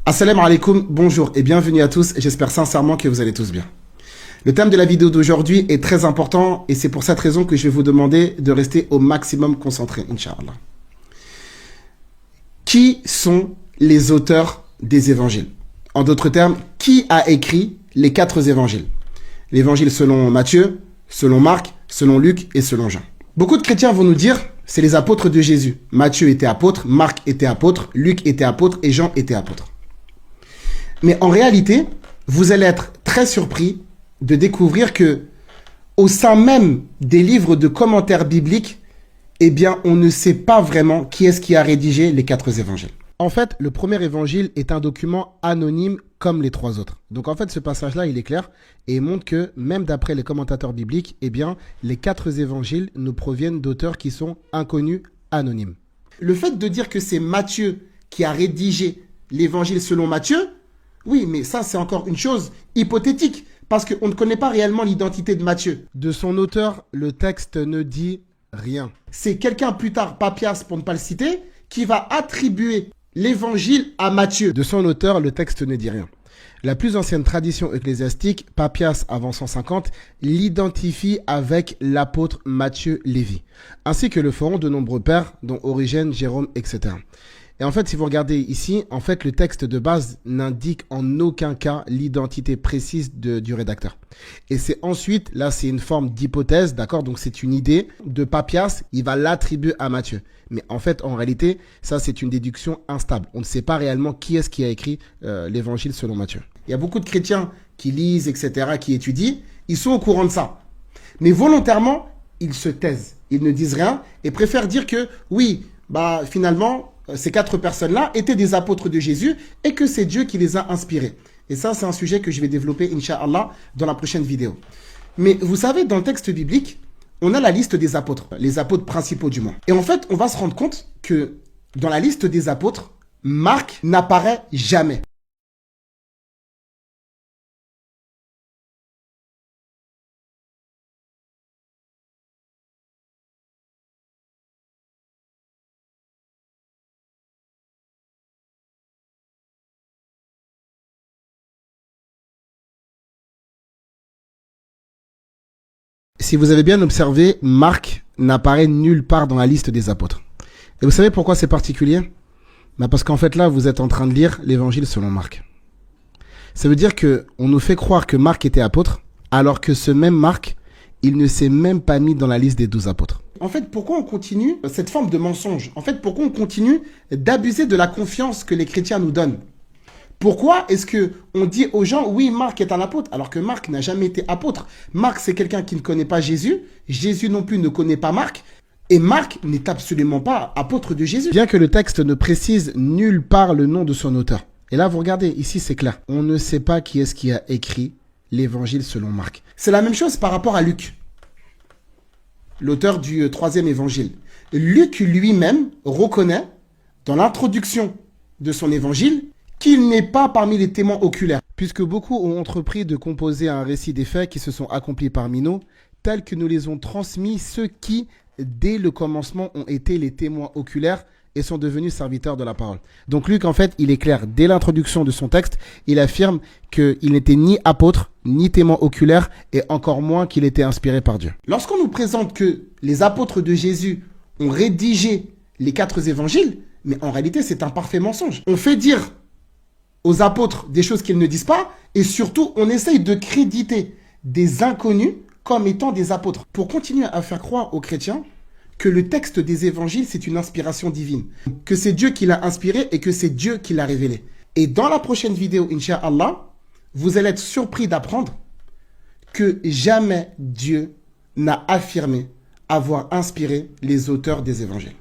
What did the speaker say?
Assalamu alaikum, bonjour et bienvenue à tous, j'espère sincèrement que vous allez tous bien. Le thème de la vidéo d'aujourd'hui est très important et c'est pour cette raison que je vais vous demander de rester au maximum concentré, Inch'Allah. Qui sont les auteurs des évangiles? En d'autres termes, qui a écrit les 4 évangiles? L'évangile selon Matthieu, selon Marc, selon Luc et selon Jean. Beaucoup de chrétiens vont nous dire, c'est les apôtres de Jésus. Matthieu était apôtre, Marc était apôtre, Luc était apôtre et Jean était apôtre. Mais en réalité, vous allez être très surpris de découvrir que au sein même des livres de commentaires bibliques, eh bien, on ne sait pas vraiment qui est-ce qui a rédigé les 4 évangiles. En fait, le premier évangile est un document anonyme comme les 3 autres. Donc en fait, ce passage-là, il est clair et il montre que même d'après les commentateurs bibliques, eh bien, les 4 évangiles nous proviennent d'auteurs qui sont inconnus, anonymes. Le fait de dire que c'est Matthieu qui a rédigé l'évangile selon Matthieu, oui, mais ça, c'est encore une chose hypothétique, parce qu'on ne connaît pas réellement l'identité de Matthieu. De son auteur, le texte ne dit rien. C'est quelqu'un plus tard, Papias pour ne pas le citer, qui va attribuer l'évangile à Matthieu. De son auteur, le texte ne dit rien. La plus ancienne tradition ecclésiastique, Papias avant 150, l'identifie avec l'apôtre Matthieu Lévi, ainsi que le feront de nombreux pères, dont Origène, Jérôme, etc. Et en fait, si vous regardez ici, en fait, le texte de base n'indique en aucun cas l'identité précise du rédacteur. Et c'est ensuite, là, c'est une forme d'hypothèse, d'accord? Donc, c'est une idée de Papias, il va l'attribuer à Matthieu. Mais en fait, en réalité, ça, c'est une déduction instable. On ne sait pas réellement qui est-ce qui a écrit l'évangile selon Matthieu. Il y a beaucoup de chrétiens qui lisent, etc., qui étudient, ils sont au courant de ça. Mais volontairement, ils se taisent. Ils ne disent rien et préfèrent dire que, oui, bah, finalement, ces 4 personnes-là étaient des apôtres de Jésus et que c'est Dieu qui les a inspirés. Et ça, c'est un sujet que je vais développer, Inch'Allah, dans la prochaine vidéo. Mais vous savez, dans le texte biblique, on a la liste des apôtres, les apôtres principaux du moins. Et en fait, on va se rendre compte que dans la liste des apôtres, Marc n'apparaît jamais. Si vous avez bien observé, Marc n'apparaît nulle part dans la liste des apôtres. Et vous savez pourquoi c'est particulier? Parce qu'en fait là, vous êtes en train de lire l'évangile selon Marc. Ça veut dire qu'on nous fait croire que Marc était apôtre, alors que ce même Marc, il ne s'est même pas mis dans la liste des 12 apôtres. En fait, pourquoi on continue cette forme de mensonge? En fait, pourquoi on continue d'abuser de la confiance que les chrétiens nous donnent? Pourquoi est-ce qu'on dit aux gens, oui, Marc est un apôtre, alors que Marc n'a jamais été apôtre? Marc, c'est quelqu'un qui ne connaît pas Jésus. Jésus non plus ne connaît pas Marc. Et Marc n'est absolument pas apôtre de Jésus. Bien que le texte ne précise nulle part le nom de son auteur. Et là, vous regardez, ici, c'est clair. On ne sait pas qui est-ce qui a écrit l'évangile selon Marc. C'est la même chose par rapport à Luc, l'auteur du 3e évangile. Luc lui-même reconnaît, dans l'introduction de son évangile, qu'il n'est pas parmi les témoins oculaires. Puisque beaucoup ont entrepris de composer un récit des faits qui se sont accomplis parmi nous, tels que nous les ont transmis ceux qui, dès le commencement, ont été les témoins oculaires et sont devenus serviteurs de la parole. Donc Luc, en fait, il est clair, dès l'introduction de son texte, il affirme qu'il n'était ni apôtre, ni témoin oculaire, et encore moins qu'il était inspiré par Dieu. Lorsqu'on nous présente que les apôtres de Jésus ont rédigé les 4 évangiles, mais en réalité, c'est un parfait mensonge. On fait dire aux apôtres des choses qu'ils ne disent pas, et surtout, on essaye de créditer des inconnus comme étant des apôtres, pour continuer à faire croire aux chrétiens que le texte des évangiles, c'est une inspiration divine, que c'est Dieu qui l'a inspiré et que c'est Dieu qui l'a révélé. Et dans la prochaine vidéo, Inch'Allah, vous allez être surpris d'apprendre que jamais Dieu n'a affirmé avoir inspiré les auteurs des évangiles.